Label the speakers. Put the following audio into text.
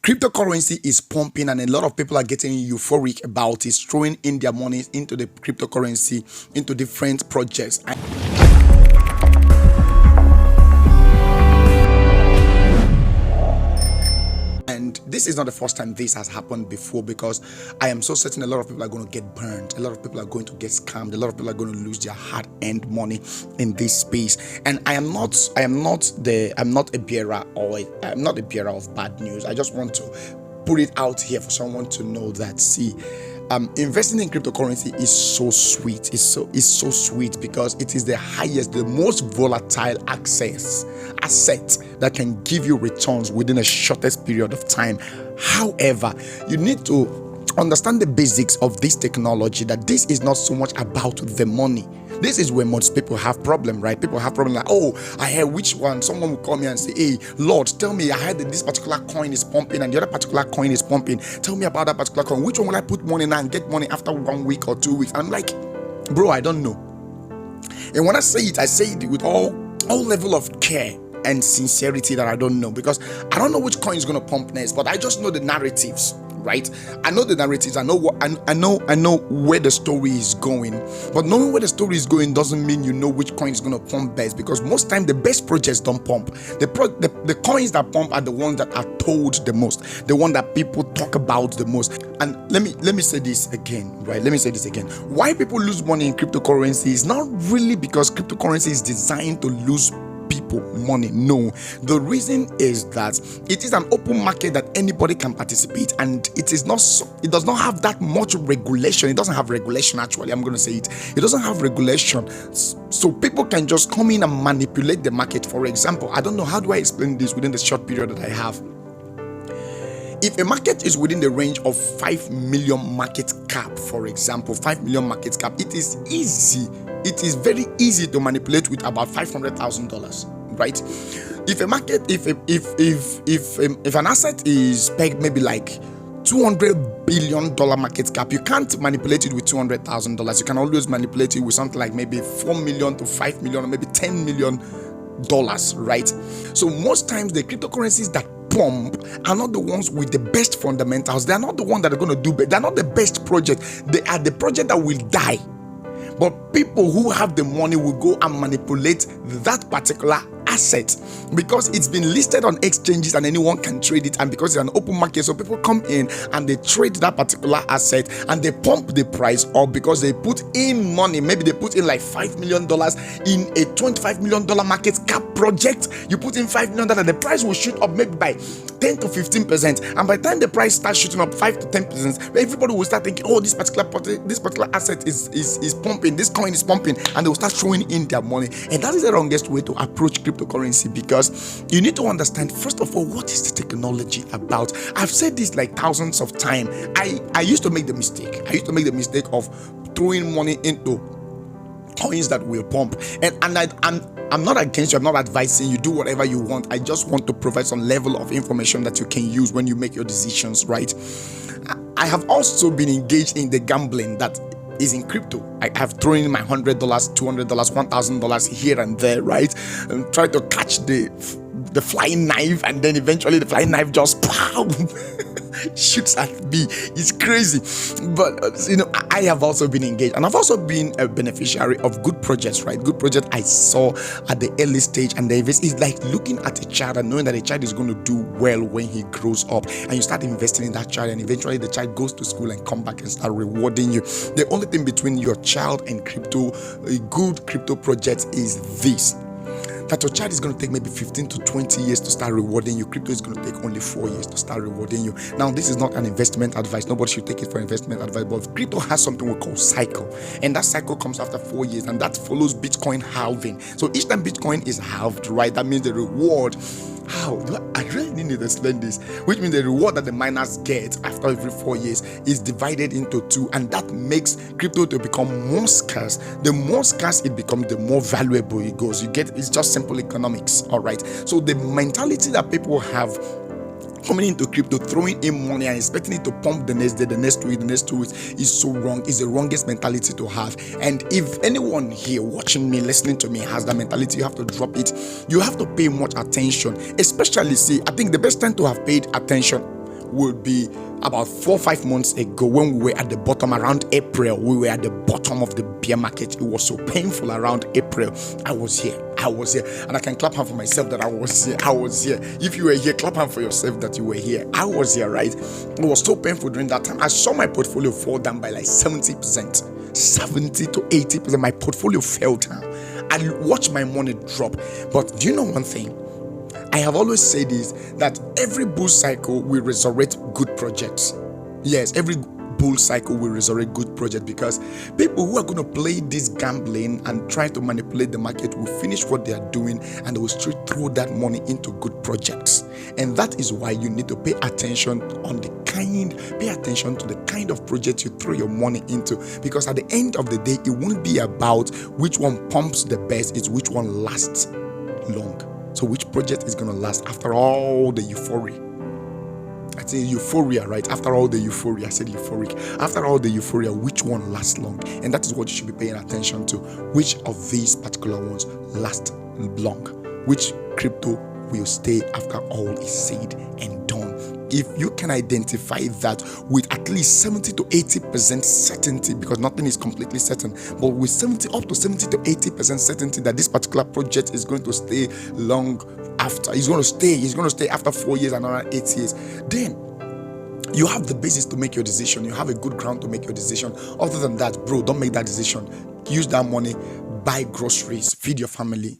Speaker 1: Cryptocurrency is pumping, and a lot of people are getting euphoric about it, throwing in their money into the cryptocurrency, into different projects. And this is not the first time this has happened before, because I am so certain a lot of people are going to get burned, a lot of people are going to get scammed, a lot of people are going to lose their hard-earned money in this space. And I'm not a bearer of bad news. I just want to put it out here for someone to know that, see, investing in cryptocurrency is so sweet. It's so sweet because it is the highest, the most volatile asset that can give you returns within a shortest period of time. However, you need to understand the basics of this technology, that this is not so much about the money. This is where most people have problem, right? People have problem like, oh, I heard which one. Someone will call me and say, hey, Lord, tell me, I heard that this particular coin is pumping and the other particular coin is pumping. Tell me about that particular coin. Which one will I put money in and get money after 1 week or 2 weeks? And I'm like, bro, I don't know. And when I say it with all level of care and sincerity that I don't know, because I don't know which coin is going to pump next, but I just know the narratives, right? I know the narratives. I know where the story is going. But knowing where the story is going doesn't mean you know which coin is going to pump best, because most time the best projects don't pump. The coins that pump are the ones that are told the most, the one that people talk about the most. And let me say this again, right? Let me say this again. Why people lose money in cryptocurrency is not really because cryptocurrency is designed to lose people money. No, the reason is that it is an open market that anybody can participate, and it does not have that much regulation. It doesn't have regulation, actually. I'm going to say it doesn't have regulation, so people can just come in and manipulate the market. For example, I don't know, how do I explain this within the short period that I have? If a market is within the range of 5 million market cap, for example, 5 million market cap, it is very easy to manipulate with about $500,000, right? If a market, if an asset is pegged maybe like $200 billion market cap, you can't manipulate it with $200,000. You can always manipulate it with something like maybe 4 million to 5 million or maybe $10 million, right? So most times the cryptocurrencies that pump are not the ones with the best fundamentals. They are not the ones that are going to do better. They are not the best project. They are the project that will die. But people who have the money will go and manipulate that particular asset because it's been listed on exchanges and anyone can trade it, and because it's an open market, so people come in and they trade that particular asset and they pump the price up because they put in money. Maybe they put in like $5 million in a $25 million market cap project. You put in $5 million, the price will shoot up maybe by 10 to 15%, and by the time the price starts shooting up 5 to 10%, everybody will start thinking, oh, this particular asset is pumping, this coin is pumping, and they will start throwing in their money. And that is the wrongest way to approach cryptocurrency, because you need to understand, first of all, what is the technology about. I've said this like thousands of times. I used to make the mistake of throwing money into coins that will pump, and I'm not against you. I'm not advising you do whatever you want. I just want to provide some level of information that you can use when you make your decisions, right? I have also been engaged in the gambling that is in crypto. I have thrown in my $100, $200, $1,000 here and there, right? And try to catch the flying knife, and then eventually the flying knife just pow shoots at me. It's crazy. But I have also been engaged, and I've also been a beneficiary of good projects, right? Good project I saw at the early stage, and it's like looking at a child and knowing that a child is going to do well when he grows up, and you start investing in that child, and eventually the child goes to school and come back and start rewarding you. The only thing between your child and crypto, a good crypto project, is this: that your child is going to take maybe 15 to 20 years to start rewarding you. Crypto is going to take only 4 years to start rewarding you. Now, this is not an investment advice. Nobody should take it for investment advice. But crypto has something we call cycle. And that cycle comes after 4 years. And that follows Bitcoin halving. So each time Bitcoin is halved, right, that means the reward... I really need to explain this. Which means the reward that the miners get after every 4 years is divided into 2, and that makes crypto to become more scarce. The more scarce it becomes, the more valuable it goes. It's just simple economics, all right? So the mentality that people have coming into crypto, throwing in money and expecting it to pump the next day, the next week, the next 2 weeks, is so wrong. Is the wrongest mentality to have. And if anyone here watching me, listening to me, has that mentality, you have to drop it. You have to pay much attention, especially, see, I think the best time to have paid attention would be about 4 or 5 months ago when we were at the bottom around April. We were at the bottom of the bear market. It was so painful around April. I was here, and I can clap hand for myself that I was here. If you were here, clap hand for yourself that you were here. I was here, right? It was so painful during that time. I saw my portfolio fall down by like 70%, 70 to 80%. My portfolio fell down. I watched my money drop. But do you know one thing? I have always said this, that every bull cycle will resurrect good projects. Yes, every bull cycle will resurrect good projects, because people who are going to play this gambling and try to manipulate the market will finish what they are doing, and they will still throw that money into good projects. And that is why you need to pay attention to the kind of project you throw your money into, because at the end of the day, it won't be about which one pumps the best, it's which one lasts long. So which project is going to last after all the euphoria? I say euphoria, right? After all the euphoria, I said euphoric. After all the euphoria, which one lasts long? And that is what you should be paying attention to. Which of these particular ones last long? Which crypto will stay after all is said and done? If you can identify that with at least 70 to 80% certainty, because nothing is completely certain, but with 70 to 80% certainty that this particular project is going to stay long after, he's going to stay after 4 years and another 8 years, then you have the basis to make your decision. You have a good ground to make your decision. Other than that, bro, don't make that decision. Use that money, buy groceries, feed your family,